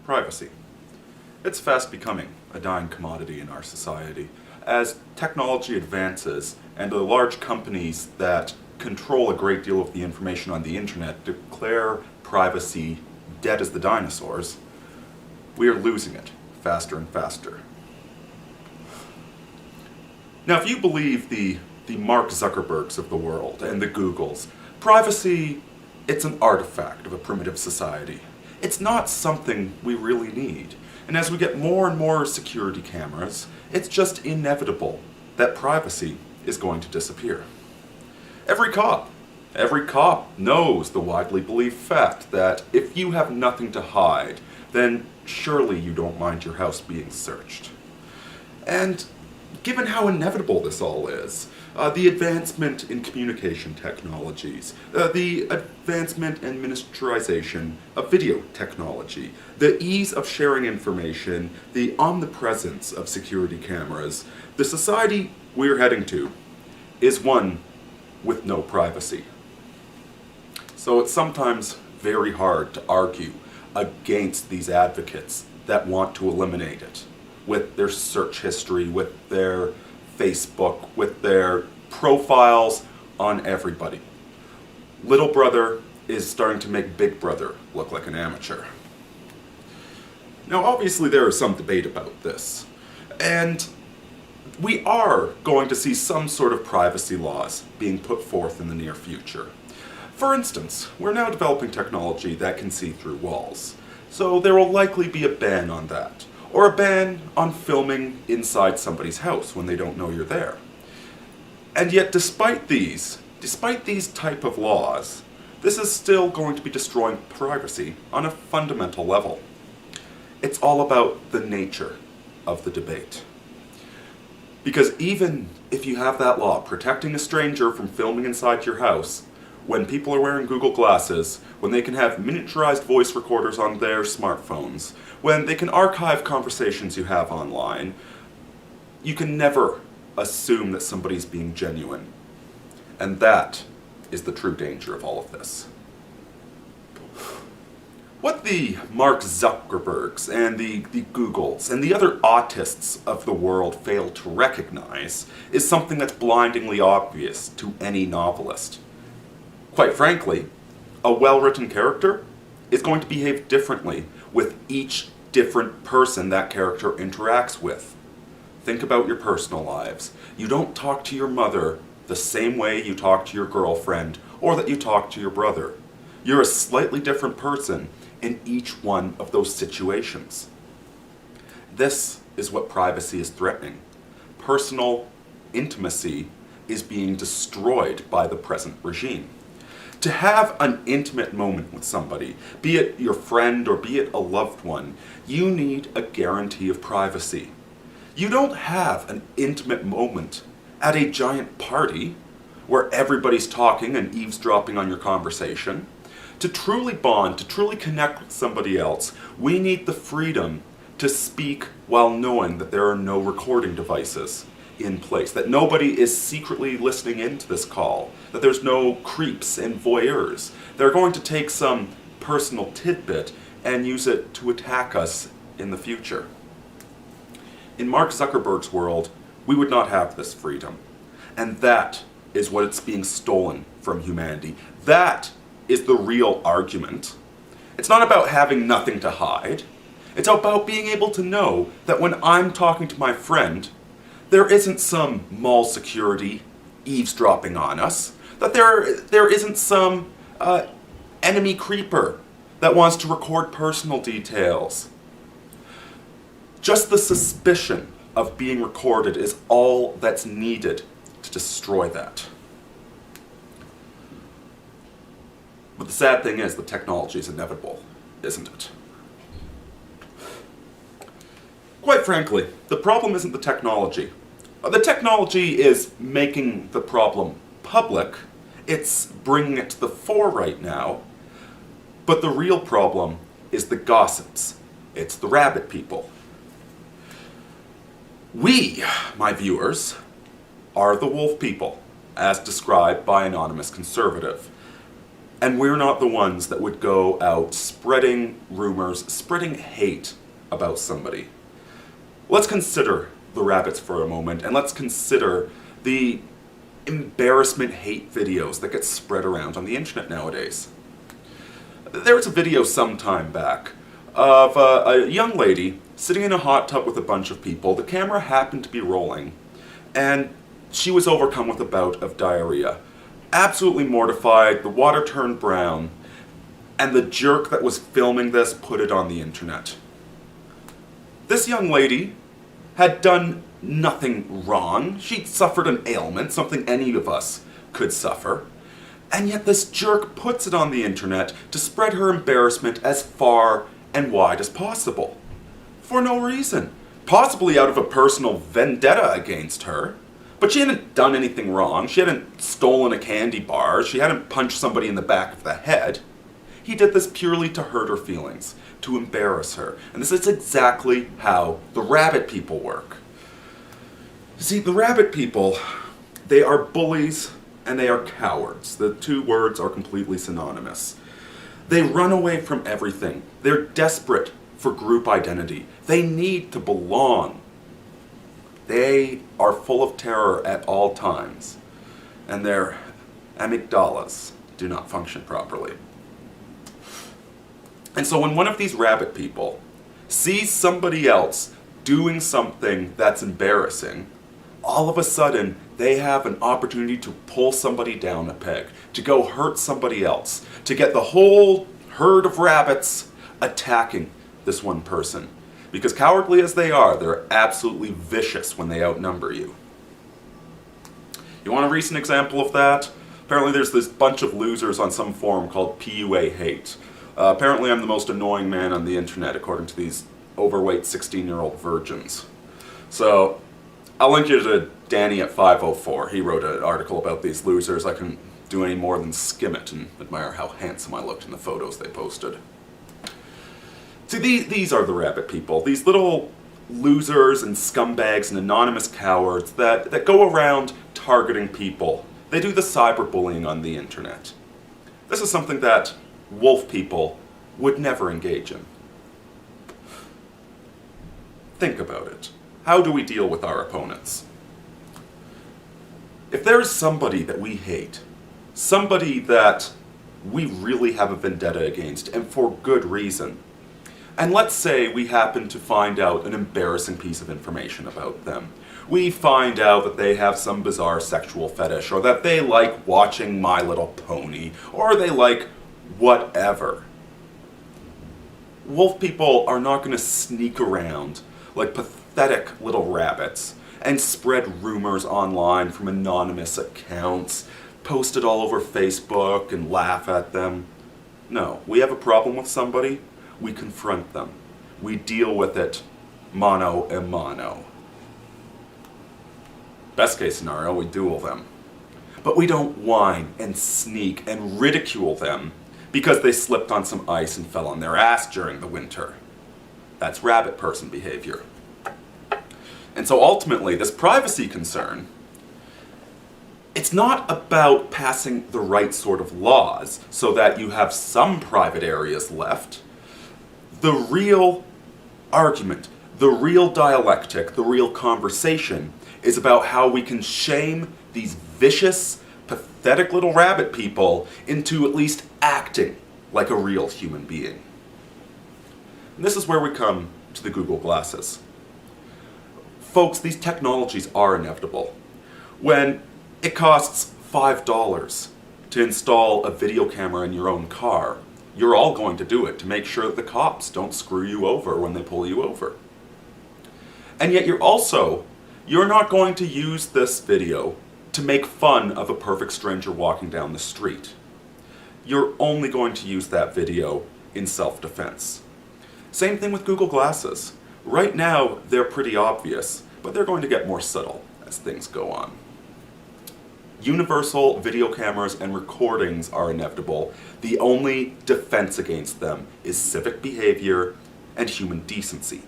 privacy. It's fast becoming a dying commodity in our society. As technology advances and the large companies that control a great deal of the information on the internet declare privacy dead as the dinosaurs, we are losing it faster and faster. Now, if you believe the Mark Zuckerbergs of the world and the Googles, privacy, it's an artifact of a primitive society. It's not something we really need. And as we get more and more security cameras, it's just inevitable that privacy is going to disappear. Every cop knows the widely believed fact that if you have nothing to hide, then surely you don't mind your house being searched. And given how inevitable this all is, the advancement in communication technologies, the advancement and miniaturization of video technology, the ease of sharing information, the omnipresence of security cameras, the society we're heading to is one with no privacy. So it's sometimes very hard to argue against these advocates that want to eliminate it with their search history, with their Facebook, with their profiles on everybody. Little brother is starting to make big brother look like an amateur. Now, obviously there is some debate about this, and we are going to see some sort of privacy laws being put forth in the near future. For instance, we're now developing technology that can see through walls, so there will likely be a ban on that, or a ban on filming inside somebody's house when they don't know you're there. And yet, despite these type of laws, this is still going to be destroying privacy on a fundamental level. It's all about the nature of the debate. Because even if you have that law protecting a stranger from filming inside your house, when people are wearing Google Glasses, when they can have miniaturized voice recorders on their smartphones, when they can archive conversations you have online, you can never assume that somebody's being genuine. And that is the true danger of all of this. What the Mark Zuckerbergs and the Googles and the other autists of the world fail to recognize is something that's blindingly obvious to any novelist. Quite frankly, a well-written character is going to behave differently with each different person that character interacts with. Think about your personal lives. You don't talk to your mother the same way you talk to your girlfriend or that you talk to your brother. You're a slightly different person in each one of those situations. This is what privacy is threatening. Personal intimacy is being destroyed by the present regime. To have an intimate moment with somebody, be it your friend or be it a loved one, you need a guarantee of privacy. You don't have an intimate moment at a giant party where everybody's talking and eavesdropping on your conversation. To truly bond, to truly connect with somebody else, we need the freedom to speak while knowing that there are no recording devices in place, that nobody is secretly listening into this call, that there's no creeps and voyeurs. They're going to take some personal tidbit and use it to attack us in the future. In Mark Zuckerberg's world, we would not have this freedom. And that is what it's being stolen from humanity. That is the real argument. It's not about having nothing to hide. It's about being able to know that when I'm talking to my friend, there isn't some mall security eavesdropping on us, that there isn't some enemy creeper that wants to record personal details. Just the suspicion of being recorded is all that's needed to destroy that. But the sad thing is, the technology is inevitable, isn't it? Quite frankly, the problem isn't the technology. The technology is making the problem public. It's bringing it to the fore right now. But the real problem is the gossips. It's the rabbit people. We, my viewers, are the wolf people, as described by Anonymous Conservative. And we're not the ones that would go out spreading rumors, spreading hate about somebody. Let's consider the rabbits for a moment, and let's consider the embarrassment hate videos that get spread around on the internet nowadays. There was a video some time back of a young lady sitting in a hot tub with a bunch of people. The camera happened to be rolling, and she was overcome with a bout of diarrhea. Absolutely mortified, the water turned brown, and the jerk that was filming this put it on the internet. This young lady had done nothing wrong. She'd suffered an ailment, something any of us could suffer. And yet this jerk puts it on the internet to spread her embarrassment as far and wide as possible. For no reason. Possibly out of a personal vendetta against her. But she hadn't done anything wrong. She hadn't stolen a candy bar. She hadn't punched somebody in the back of the head. He did this purely to hurt her feelings, to embarrass her. And this is exactly how the rabbit people work. See, the rabbit people, they are bullies and they are cowards. The two words are completely synonymous. They run away from everything. They're desperate for group identity. They need to belong. They are full of terror at all times, and their amygdalas do not function properly. And so when one of these rabbit people sees somebody else doing something that's embarrassing, all of a sudden they have an opportunity to pull somebody down a peg, to go hurt somebody else, to get the whole herd of rabbits attacking this one person. Because cowardly as they are, they're absolutely vicious when they outnumber you. You want a recent example of that? Apparently there's this bunch of losers on some forum called PUA Hate. Apparently I'm the most annoying man on the internet, according to these overweight 16-year-old virgins. So, I'll link you to Danny at 504. He wrote an article about these losers. I couldn't do any more than skim it and admire how handsome I looked in the photos they posted. See, these are the rabbit people. These little losers and scumbags and anonymous cowards that go around targeting people. They do the cyberbullying on the internet. This is something that wolf people would never engage in. Think about it. How do we deal with our opponents? If there's somebody that we hate, somebody that we really have a vendetta against, and for good reason, and let's say we happen to find out an embarrassing piece of information about them. We find out that they have some bizarre sexual fetish, or that they like watching My Little Pony, or they like whatever. Wolf people are not going to sneak around like pathetic little rabbits and spread rumors online from anonymous accounts, post it all over Facebook and laugh at them. No, we have a problem with somebody, we confront them. We deal with it mano a mano. Best case scenario, we duel them. But we don't whine and sneak and ridicule them because they slipped on some ice and fell on their ass during the winter. That's rabbit person behavior. And so ultimately, this privacy concern, it's not about passing the right sort of laws so that you have some private areas left. The real argument, the real dialectic, the real conversation is about how we can shame these vicious, pathetic little rabbit people into at least acting like a real human being. And this is where we come to the Google Glasses. Folks, these technologies are inevitable. When it costs $5 to install a video camera in your own car, you're all going to do it to make sure that the cops don't screw you over when they pull you over. And yet you're not going to use this video to make fun of a perfect stranger walking down the street. You're only going to use that video in self-defense. Same thing with Google Glasses. Right now, they're pretty obvious, but they're going to get more subtle as things go on. Universal video cameras and recordings are inevitable. The only defense against them is civic behavior and human decency.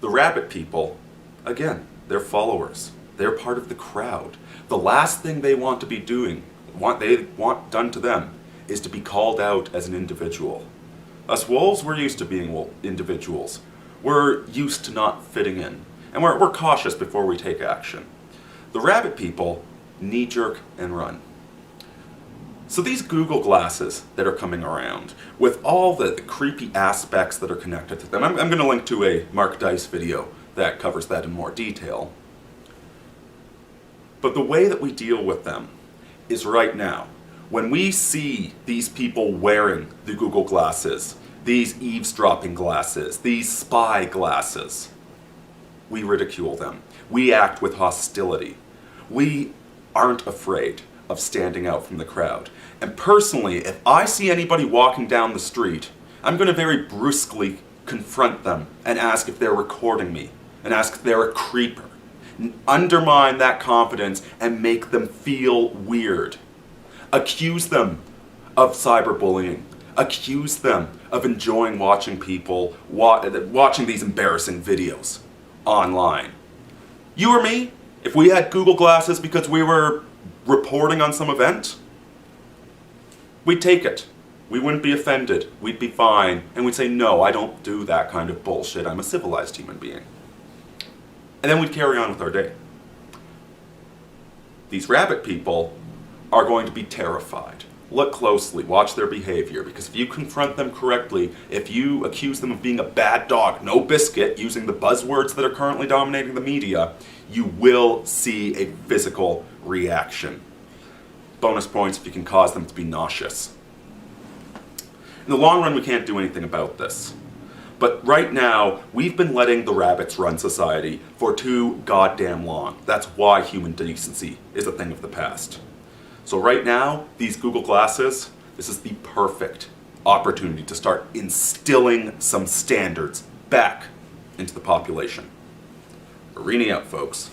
The rabbit people, again, they're followers. They're part of the crowd. The last thing they want to be doing, they want done to them is to be called out as an individual. Us wolves, we're used to being individuals. We're used to not fitting in, and we're cautious before we take action. The rabbit people knee-jerk and run. So these Google glasses that are coming around, with all the creepy aspects that are connected to them, I'm going to link to a Mark Dice video that covers that in more detail. But the way that we deal with them is right now. When we see these people wearing the Google glasses, these eavesdropping glasses, these spy glasses, we ridicule them. We act with hostility. We aren't afraid of standing out from the crowd. And personally, if I see anybody walking down the street, I'm going to very brusquely confront them and ask if they're recording me, and ask if they're a creeper, and undermine that confidence and make them feel weird. Accuse them of cyberbullying. Accuse them of enjoying watching people, watching these embarrassing videos online. You or me, if we had Google glasses because we were reporting on some event, we'd take it. We wouldn't be offended. We'd be fine. And we'd say, no, I don't do that kind of bullshit. I'm a civilized human being. And then we'd carry on with our day. These rabbit people are going to be terrified. Look closely, watch their behavior, because if you confront them correctly, if you accuse them of being a bad dog, no biscuit, using the buzzwords that are currently dominating the media, you will see a physical reaction. Bonus points if you can cause them to be nauseous. In the long run, we can't do anything about this. But right now, we've been letting the rabbits run society for too goddamn long. That's why human decency is a thing of the past. So right now, these Google glasses, this is the perfect opportunity to start instilling some standards back into the population. Aurini out, folks.